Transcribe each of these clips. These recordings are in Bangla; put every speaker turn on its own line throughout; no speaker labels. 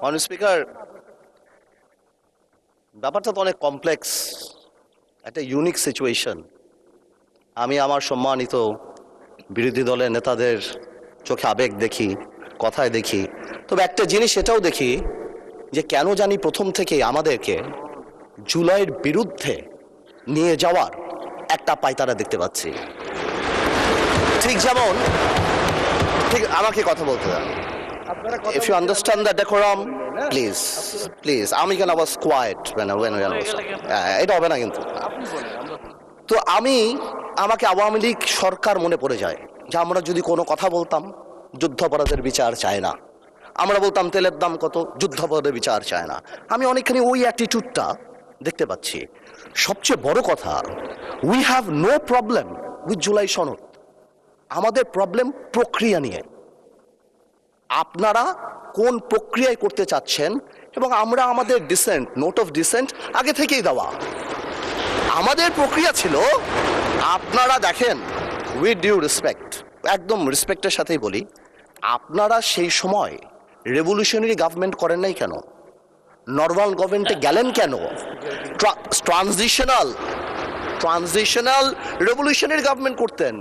মাননীয় স্পিকার, ব্যাপারটা তো অনেক কমপ্লেক্স, একটা ইউনিক সিচুয়েশন। আমি আমার সম্মানিত বিরোধী দলের নেতাদের চোখে আবেগ দেখি, কথায় দেখি, তবে একটা জিনিস এটাও দেখি যে কেন জানি প্রথম থেকে আমাদেরকে জুলাইয়ের বিরুদ্ধে নিয়ে যাওয়ার একটা পায়তারা দেখতে পাচ্ছি। ঠিক যেমন, ঠিক আমাকে কথা বলতে দেন। If you understand the decorum, please, please. আমি কেন was quiet when এটা হবে না কিন্তু। তো আমাকে আওয়ামী লীগ সরকার মনে পড়ে যায় যে আমরা যদি কোনো কথা বলতাম যুদ্ধাপরাধের বিচার চায় না, আমরা বলতাম তেলের দাম কত, যুদ্ধাপরাধের বিচার চায় না। আমি অনেকখানি ওই অ্যাটিটিউডটা দেখতে পাচ্ছি। সবচেয়ে বড় কথা, we have no problem with July সনদ। আমাদের প্রবলেম প্রক্রিয়া নিয়ে। আপনারা কোন প্রক্রিয়ায় করতে চাচ্ছেন, এবং আমরা আমাদের ডিসেন্ট, নোট অফ ডিসেন্ট আগে থেকেই দেওয়া। আমাদের প্রক্রিয়া ছিল, আপনারা দেখেন, উইথ ডিউ রেসপেক্ট, একদম রেসপেক্টের সাথেই বলি, আপনারা সেই সময় রেভলিউশনারি গভর্নমেন্ট করেন নাই কেন? নর্মাল গভর্নমেন্টে গেলেন কেন? ট্রানজিশনাল রেভলিউশনারি গভর্নমেন্ট করতেন।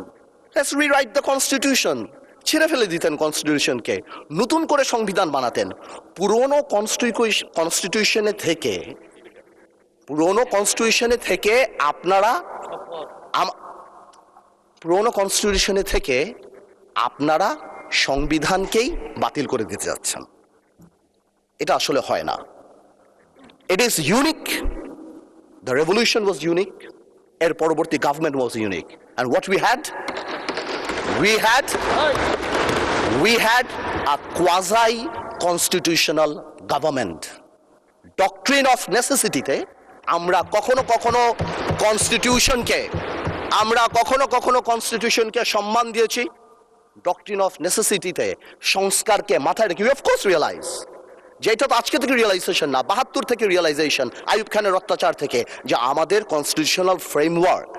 লেটস রিরাইট দ্য কনস্টিটিউশন, ছিঁড়ে ফেলে দিতেন কনস্টিটিউশনকে, নতুন করে সংবিধান বানাতেন। পুরনো কনস্টিটিউশনে থেকে আপনারা সংবিধানকেই বাতিল করে দিতে যাচ্ছেন। এটা আসলে হয় না। It is unique. The revolution was unique, এর পরবর্তী government was unique, and what we had a quasi constitutional government. Doctrine of necessity তে আমরা কখনো কনস্টিটিউশনকে সম্মান দিয়েছি। ডক্ট্রিন অফ নেসেসিটিতে সংস্কারকে মাথায় রেখে, অফ কোর্স রিয়েলাইজ, যেটা তো আজকে থেকে রিয়েলাইজেশন না, ৭২ থেকে রিয়েলাইজেশন, আইয়ুব খানের অত্যাচার থেকে, যে আমাদের constitutional framework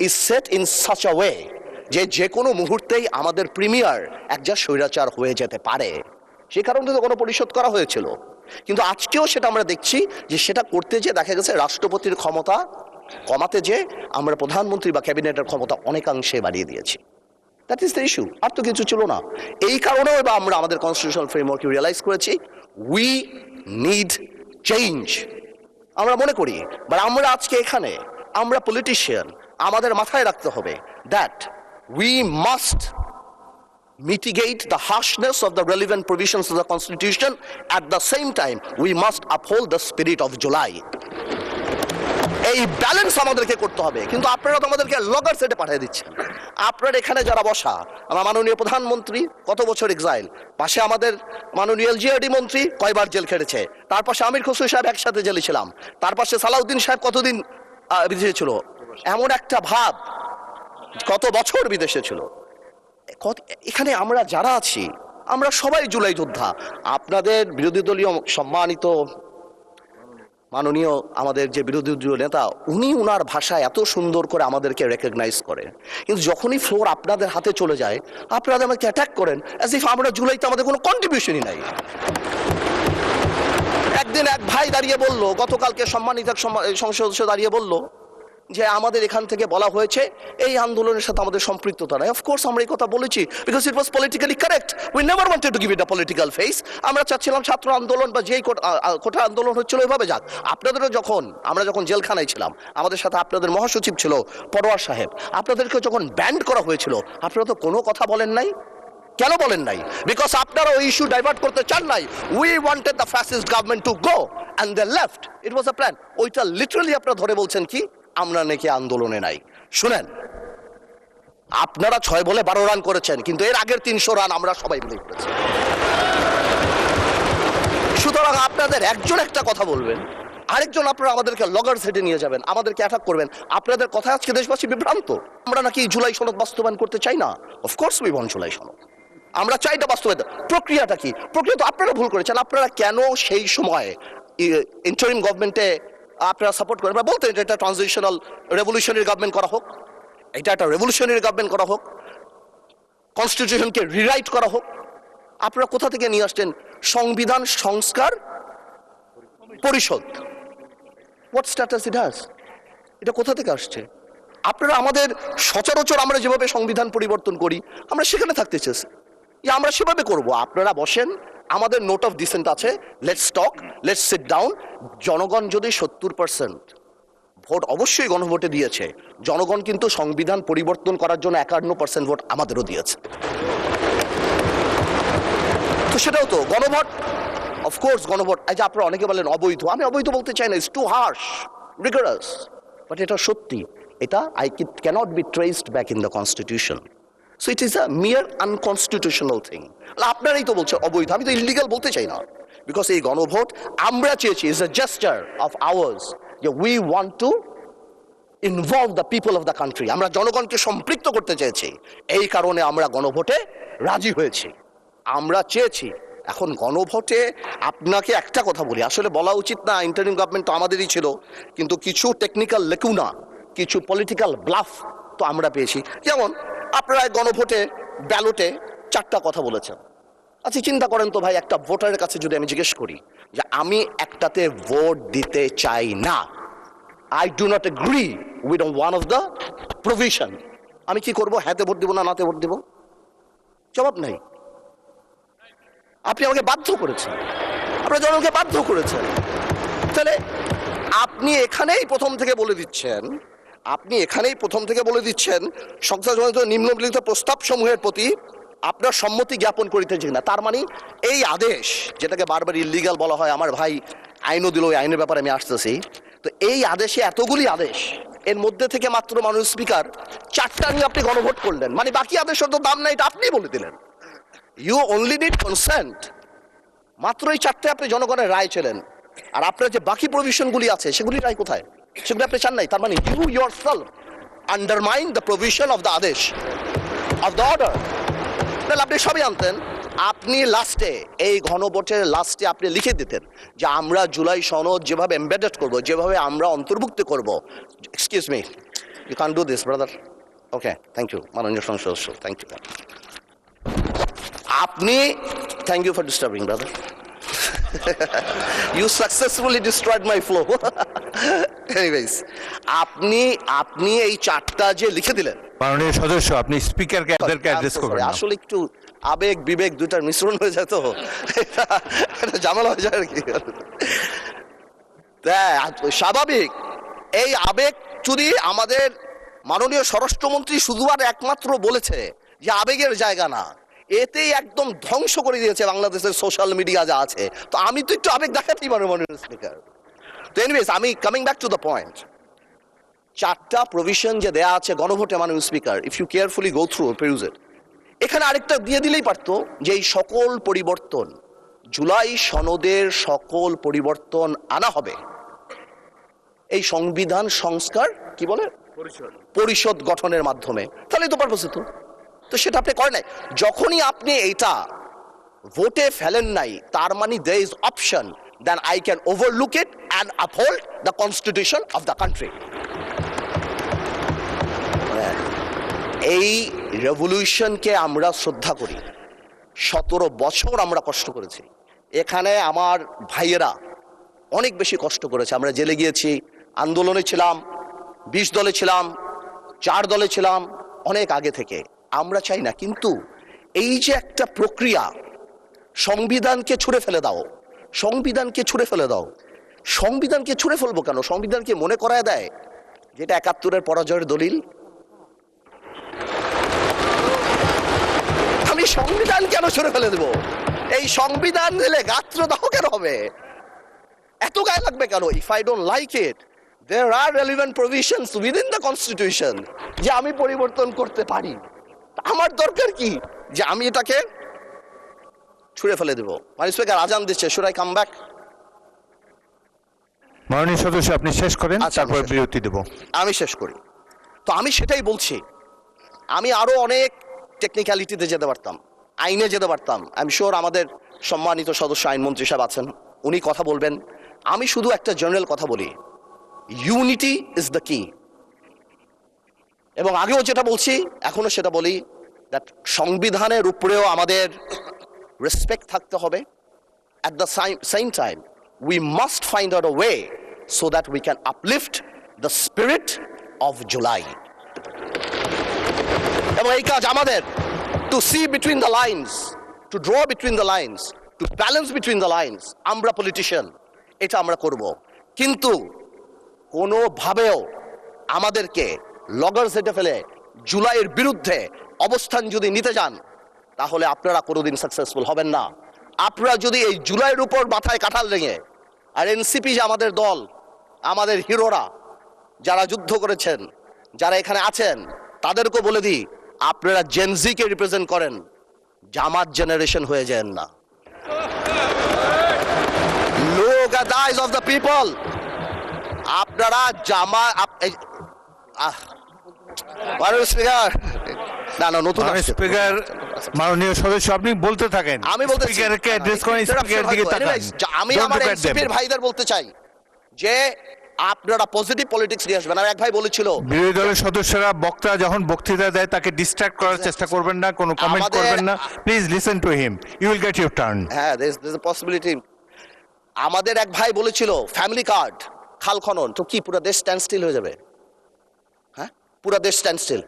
is set in such a way যে কোনো মুহূর্তেই আমাদের প্রিমিয়ার একজন স্বৈরাচার হয়ে যেতে পারে। সে কারণে তো কোনো পরিশোধ করা হয়েছিল। কিন্তু আজকেও সেটা আমরা দেখছি যে সেটা করতে যে দেখা গেছে রাষ্ট্রপতির ক্ষমতা কমাতে যে আমরা প্রধানমন্ত্রী বা ক্যাবিনেটের ক্ষমতা অনেকাংশে বাড়িয়ে দিয়েছি। দ্যাট ইজ দ্য ইস্যু, আর তো কিছু ছিল না। এই কারণেও এবার আমরা আমাদের কনস্টিটিউশনাল ফ্রেমওয়ার্ক রিয়েলাইজ করেছি, উই নিড চেঞ্জ। আমরা মনে করি, বাট আমরা আজকে এখানে, আমরা পলিটিশিয়ান, আমাদের মাথায় রাখতে হবে that we must mitigate the harshness of the relevant provisions of the Constitution. At the same time, we must uphold the spirit of July. এই ব্যালেন্স আমাদেরকে করতে হবে। কিন্তু আপনারা তো আমাদেরকে লগর সেটে পাঠিয়ে দিচ্ছেন। আপনার এখানে যারা বসা, আমার মাননীয় প্রধানমন্ত্রী কত বছর এক্সাইল, পাশে আমাদের মাননীয় এলজিআরডি মন্ত্রী কয়বার জেল খেটেছে, তার পাশে আমির খসরু সাহেব একসাথে জেলে ছিলাম, তার পাশে সালাউদ্দিন সাহেব কতদিন বিদেশে ছিল, এমন একটা ভাব, কত বছর বিদেশে ছিল। এখানে আমরা যারা আছি, আমরা সবাই জুলাই যোদ্ধা। আপনাদের বিরোধী দলীয় সম্মানিত মাননীয় আমাদের যে বিরোধী দলীয় নেতা, উনি উনার ভাষায় এত সুন্দর করে আমাদেরকে রেকগনাইজ করে, কিন্তু যখনই ফ্লোর আপনাদের হাতে চলে যায়, আপনারা আমাকে অ্যাটাক করেন অ্যাজ ইফ আমরা জুলাইতে আমাদের কোনো কন্ট্রিবিউশনই নাই। একদিন এক ভাই দাঁড়িয়ে বলল, গতকালকে সম্মানিত সংসদ সদস্য দাঁড়িয়ে বলল যে আমাদের এখান থেকে বলা হয়েছে এই আন্দোলনের সাথে আমাদের সম্পৃক্ততা নাই। অফকোর্স আমরা এই কথা বলেছি, because it was politically correct. We never wanted to give it a political face. আমরা চাচ্ছিলাম ছাত্র আন্দোলন বা যেই কোটা আন্দোলন হচ্ছিল ওইভাবে যাক। আপনাদেরও আমরা যখন জেলখানায় ছিলাম, আমাদের সাথে আপনাদের মহাসচিব ছিল পরোয়ার সাহেব, আপনাদেরকে যখন ব্যান্ড করা হয়েছিল, আপনারা তো কোনো কথা বলেন নাই। কেন বলেন নাই? বিকজ আপনারা ওই ইস্যু ডাইভার্ট করতে চান নাই। We wanted the fascist government to go and they left. It was a plan. ওইটা লিটারালি আপনারা ধরে বলছেন কি আমরা নাকি আন্দোলনে নাই। শুনেন, আপনারা 6 বলে 12 রান করেছেন, কিন্তু এর আগের 300 রান আমরা সবাই মিলে করেছি। সুতরাং আপনাদের একজন একটা কথা বলবেন, আরেকজন আপনারা আমাদেরকে লগর সেটে নিয়ে যাবেন, আমাদেরকে অ্যাটাক করবেন। আপনাদের কথায় আজকে দেশবাসী বিভ্রান্ত। আমরা নাকি জুলাই সনদ বাস্তবায়ন করতে চাই না। অফকোর্স উই ওয়ান্ট জুলাই সনদ, আমরা চাই এটা বাস্তবায়ন। প্রক্রিয়াটা কি? প্রক্রিয়া তো আপনারা ভুল করেছেন। আপনারা কেন সেই সময় ইন্টারিম গভর্নমেন্টে আপনারা সাপোর্ট করেন? বলতেন এটা ট্রানজিশনাল রেভলিউশনারি গভর্নমেন্ট করা হোক, এটা একটা রেভলিউশনারি গভর্নমেন্ট করা হোক, কনস্টিটিউশনকে রিরাইট করা হোক। আপনারা কোথা থেকে নিয়ে আসছেন সংবিধান সংস্কার পরিষদ, হোয়াট স্ট্যাটাস ইট হ্যাজ? এটা কোথা থেকে আসছে? আপনারা আমাদের সচরাচর আমরা যেভাবে সংবিধান পরিবর্তন করি আমরা সেখানে থাকতে চেয়েছি, আমরা সেভাবে করব। আপনারা বসেন, আমাদের নোট অফ ডিসেন্ট আছে, let's talk, let's sit down. জনগণ যদি 70% ভোট অবশ্যই গণভোটে দিয়েছে, জনগণ কিন্তু সংবিধান পরিবর্তন করার জন্য 51% ভোট আমাদেরও দিয়েছে। তো সেটাও তো গণভোট, অফকোর্স গণভোট। এই যে আপনারা অনেকে বলেন অবৈধ, আমি অবৈধ বলতে চাই না, it's too harsh, rigorous, but এটা সত্যি, এটা cannot be traced back in the constitution. So it is a mere unconstitutional thing. আপনারাই তো বলছেন অবৈধ, আমি তো ইলিগাল বলতে চাই না, বিকজ এই গণভোট আমরা চেয়েছি, is a gesture of ours, যে we want to involve the people of the country. আমরা জনগণকে সম্পৃক্ত করতে চেয়েছি, এই কারণে আমরা গণভোটে রাজি হয়েছি, আমরা চেয়েছি। এখন গণভোটে আপনাকে একটা কথা বলি, আসলে বলা উচিত না, ইন্টারিম গভর্নমেন্ট তো আমাদেরই ছিল, কিন্তু কিছু টেকনিক্যাল লেকুনা, কিছু পলিটিক্যাল ব্লাফ তো আমরা পেয়েছি। যেমন আপনারা গণভোটে ব্যালটে 4টা কথা বলেছেন। আচ্ছা চিন্তা করেন তো ভাই, একটা ভোটারের কাছে যদি আমি জিজ্ঞেস করি যে আমি একটাতে ভোট দিতে চাই না, I do not agree with one of the provision, আমি কি করব? হ্যাঁতে ভোট দিব না নাতে ভোট দিব? জবাব নাই। আপনি আমাকে বাধ্য করেছেন, আপনারা জনগণকে বাধ্য করেছেন। তাহলে আপনি এখানেই প্রথম থেকে বলে দিচ্ছেন, সংসদজনিত নিম্নলিখিত প্রস্তাব সমূহের প্রতি আপনার সম্মতি জ্ঞাপন করিতেছি না। তার মানে এই আদেশ, যেটাকে বারবার ইলিগাল বলা হয়, আমার ভাই আইনও দিল, ওই আইনের ব্যাপারে আমি আসতেছি, তো এই আদেশে এতগুলি আদেশ, এর মধ্যে থেকে মাত্র মাননীয় স্পিকার 4টা নিয়ে আপনি গণভোট করলেন, মানে বাকি আদেশের তো দাম নাই, এটা আপনি বলে দিলেন। ইউ অনলি নিড কনসেন্ট, মাত্র এই 4টে আপনি জনগণের রায় ছিলেন, আর আপনার যে বাকি প্রভিশনগুলি আছে সেগুলি রায় কোথায়? সেগুলি আপনি চান নাই। তার মানে you yourself undermine the provision of the আদেশ অফ দ্য অর্ডার। তাহলে আপনি সবই আনতেন, আপনি লাস্টে এই গণভোটের লাস্টে আপনি লিখে দিতেন যে আমরা জুলাই সনদ যেভাবে এমবেডেড করব, যেভাবে আমরা অন্তর্ভুক্ত করব। Excuse me, you can do this brother. Okay, thank you মাননীয় সংসদ সদস্য, থ্যাংক ইউ। আপনি, thank you for disturbing brother, you successfully destroyed my flow. Anyways, আপনি এই 4টা যে লিখে দিলেন,
মাননীয় সদস্য আপনি স্পিকারকে এদেরকে অ্যাড্রেস করবেন না।
আসলে একটু আবেগ বিবেক দুইটার মিশ্রণ হয়ে যায়, তো এটা ঝামেলা হয়ে যায় আর কি। স্বাভাবিক, এই আবেগ যদি আমাদের মাননীয় স্বরাষ্ট্রমন্ত্রী শুধু আর একমাত্র বলেছে যে আবেগের জায়গা না, এতেই একদম ধ্বংস করে দিয়েছে বাংলাদেশের সোশ্যাল মিডিয়া যা আছে। তো আমি তো একটু আবেগ দেখাতেই পারি মাননীয় স্পিকার। তো এনিওয়েজ, আমি coming back to the point, 4টা প্রভিশন যে দেয়া আছে গণভোটে মাননীয় speaker, if you carefully go through peruse it, এখানে আরেকটা দিয়ে দিলেই পারতো যে এই সকল পরিবর্তন, জুলাই সনদের সকল পরিবর্তন আনা হবে এই সংবিধান সংস্কার কি বলে পরিষদ গঠনের মাধ্যমে, তাহলে তো পারপোজ হতো। তো সেটা আপনি করেন নাই। যখনই আপনি এইটা ভোটে ফেলেন নাই, তার মানে there is option then I can overlook it and uphold the constitution of the country. এই রেভলিউশনকে আমরা শ্রদ্ধা করি, 17 বছর আমরা কষ্ট করেছি, এখানে আমার ভাইয়েরা অনেক বেশি কষ্ট করেছে, আমরা জেলে গিয়েছি, আন্দোলনে ছিলাম, 20 দলে ছিলাম, 4 দলে ছিলাম, অনেক আগে থেকে। আমরা চাই না, কিন্তু এই যে একটা প্রক্রিয়া, সংবিধানকে ছুঁড়ে ফেলে দাও, সংবিধানকে ছুঁড়ে ফেলে দাও, সংবিধানকে ছুঁড়ে ফেলবো কেন? সংবিধানকে মনে করায় দেয় যেটা 71-এর পরাজয়ের দলিল। আমি সংবিধান কেন ছুঁড়ে ফেলে দেবো? এই সংবিধান দিলে গাত্রদাহ কেন হবে? এত গায়ে লাগবে কেন? If I don't like it, there are relevant provisions within the constitution যে আমি পরিবর্তন করতে পারি। আমার দরকার কি যে আমি এটাকে ছুঁড়ে ফেলে দেবো? মাননীয় স্পিকার আজান দিচ্ছে, should I come back?
মাননীয় সদস্য আপনি শেষ করেন, তারপর বিরতি দেব।
আমি শেষ করি। তো আমি সেটাই বলছি, আমি আরো অনেক টেকনিক্যালিটিতে যেতে পারতাম, আইনে যেতে পারতাম। আই এম শিওর আমাদের সম্মানিত সদস্য আইনমন্ত্রী সাহেব আছেন, উনি কথা বলবেন। আমি শুধু একটা জেনারেল কথা বলি, ইউনিটি ইজ দ্য কি। এবং আগেও যেটা বলছি এখনো সেটা বলি, দ্যাট সংবিধানের উপরেও আমাদের রেসপেক্ট থাকতে হবে। At the same time we must find out a way so that we can uplift the spirit of July. এবং এই কাজ আমাদের to see between the lines, to draw between the lines, to balance between the lines. আমরা পলিটিশিয়ান, এটা আমরা করব, কিন্তু কোনোভাবেও আমাদেরকে লগর সেটে ফেলে জুলাইয়ের বিরুদ্ধে অবস্থান যদি নিতে যান তাহলে আপনারা কোনোদিন সাকসেসফুল হবেন না। আপনারা যদি এই জুলাইয়ের উপর মাথায় কাঁঠাল রেঙে, আর এনসিপি যে আমাদের দল, আমাদের হিরোরা যারা যুদ্ধ করেছেন, যারা এখানে আছেন, তাদেরকে বলে দিই আপনারা জেনজিকে রিপ্রেজেন্ট করেন, জামাত জেনারেশন হয়ে যান না। Look at the eyes of the people. আপনারা
স্পিকার, মাননীয় সদস্য, আপনি বলতে থাকেন।
আমি বলতে
স্পিকারকে অ্যাড্রেস করেন, স্পিকারের দিকে তাকান।
আমি আমার এনসিপির ভাইদের বলতে চাই যে আপনারা পজিটিভ পলিটিক্স নিয়ে আসবেন। আর এক ভাই বলেছিল
বিরোধী দলের সদস্যরা বক্তা যখন বক্তৃতা দেয় তাকে ডিস্ট্রাক্ট করার চেষ্টা করবেন না, কোনো কমেন্ট করবেন না। Please listen to him, you will get your turn.
হ্যাঁ, there is a possibility. আমাদের এক ভাই বলেছিল ফ্যামিলি কার্ড, খাল খনন, তো কি পুরো দেশ স্ট্যান্ড স্টিল হয়ে যাবে? হ্যাঁ, পুরো দেশ স্ট্যান্ড স্টিল।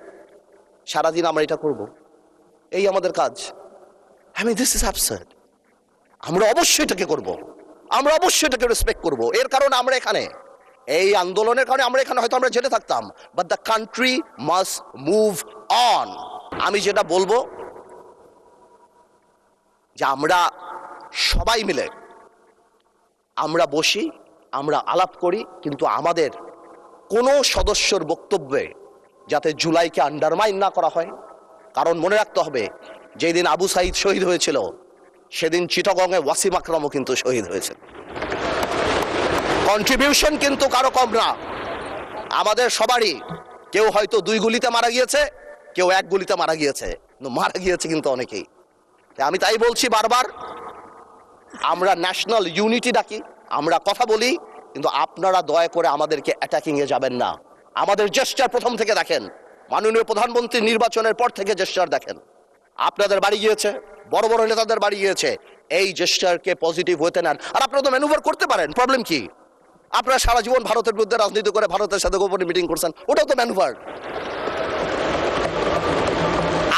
সারাদিন আমরা এটা করব, এই আমাদের কাজ। This is absurd. আমরা অবশ্যই এটাকে করব, আমরা অবশ্যই এটাকে রেসপেক্ট করব। এর কারণ আমরা এখানে, এই আন্দোলনের কারণে আমরা এখানে হয়তো আমরা জেলে থাকতাম, but the country must move on. আমি যেটা বলবো যে আমরা সবাই মিলে আমরা বসি, আমরা আলাপ করি, কিন্তু আমাদের কোনো সদস্যর বক্তব্যে যাতে জুলাইকে আন্ডারমাইন না করা হয়। কারণ মনে রাখতে হবে, যেই দিন আবু সাইদ শহীদ হয়েছিল সেদিন চিটাগংয়ে ওয়াসিম আকরামও কিন্তু শহীদ হয়েছে। কন্ট্রিবিউশন কিন্তু কারো কম না, আমাদের সবারই। কেউ হয়তো 2 গুলিতে মারা গিয়েছে, কেউ 1 গুলিতে মারা গিয়েছে, মারা গিয়েছে কিন্তু অনেকেই। আমি তাই বলছি বারবার, আমরা ন্যাশনাল ইউনিটি ডাকি, আমরা কথা বলি, কিন্তু আপনারা দয়া করে আমাদেরকে অ্যাটাকিং এ যাবেন না। আমাদের জেস্টার প্রথম থেকে দেখেন, মাননীয় প্রধানমন্ত্রী নির্বাচনের পর থেকে জেস্টার দেখেন। আপনাদের বাড়ি গিয়েছে, বড় বড় নেতাদের বাড়ি গিয়েছে, এই জেস্টারকে পজিটিভ হতে নেন। আর আপনারা তো ম্যানুভার করতে পারেন, প্রবলেম কি? আপনারা সারা জীবন ভারতের বিরুদ্ধে রাজনীতি করে ভারতের সাথে গোপনে মিটিং করছেন, ওটাও তো ম্যানুভার।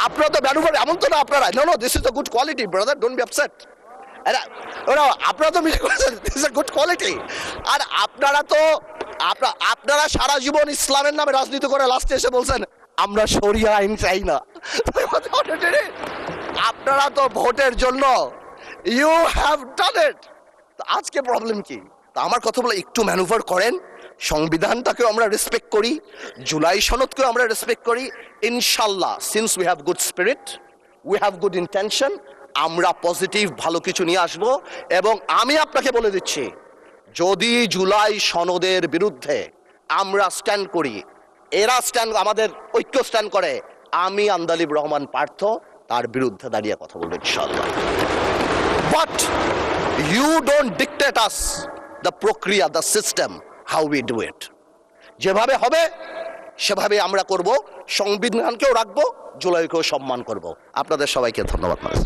আপনারা তো ম্যানুভার, এমন তো না আপনারা, no this is a good quality brother, don't be upset. আপনারা তো মিটিং করেছেন, this is a good quality. আর আপনারা সারা জীবন ইসলামের নামে রাজনীতি করে লাস্টে এসে বলছেন আমরা শরিয়া আইন চাই না। আপনারা তো ভোটের জন্য ইউ হ্যাভ ডান ইট। আজকে প্রবলেম কি? আমার কথা বলে একটু ম্যানুভার করেন, সংবিধানটাকেও আমরা রেসপেক্ট করি, জুলাই সনদকেও আমরা রেসপেক্ট করি। ইনশাল্লাহ, since we have good spirit, we have good intention, আমরা পজিটিভ ভালো কিছু নিয়ে আসব। এবং আমি আপনাকে বলে দিচ্ছি, যদি জুলাই সনদের বিরুদ্ধে আমরা স্ট্যান্ড করি, এরা স্ট্যান্ড, আমাদের ঐক্য স্ট্যান্ড করে, আমি আন্দালিব রহমান পার্থ তার বিরুদ্ধে দাঁড়িয়ে কথা বলবো ইনশাআল্লাহ। But you don't dictate us the প্রক্রিয়া, the system, how we do it. যেভাবে হবে সেভাবে আমরা করব, সংবিধানকেও রাখবো, জুলাইকেও সম্মান করব। আপনাদের সবাইকে ধন্যবাদ।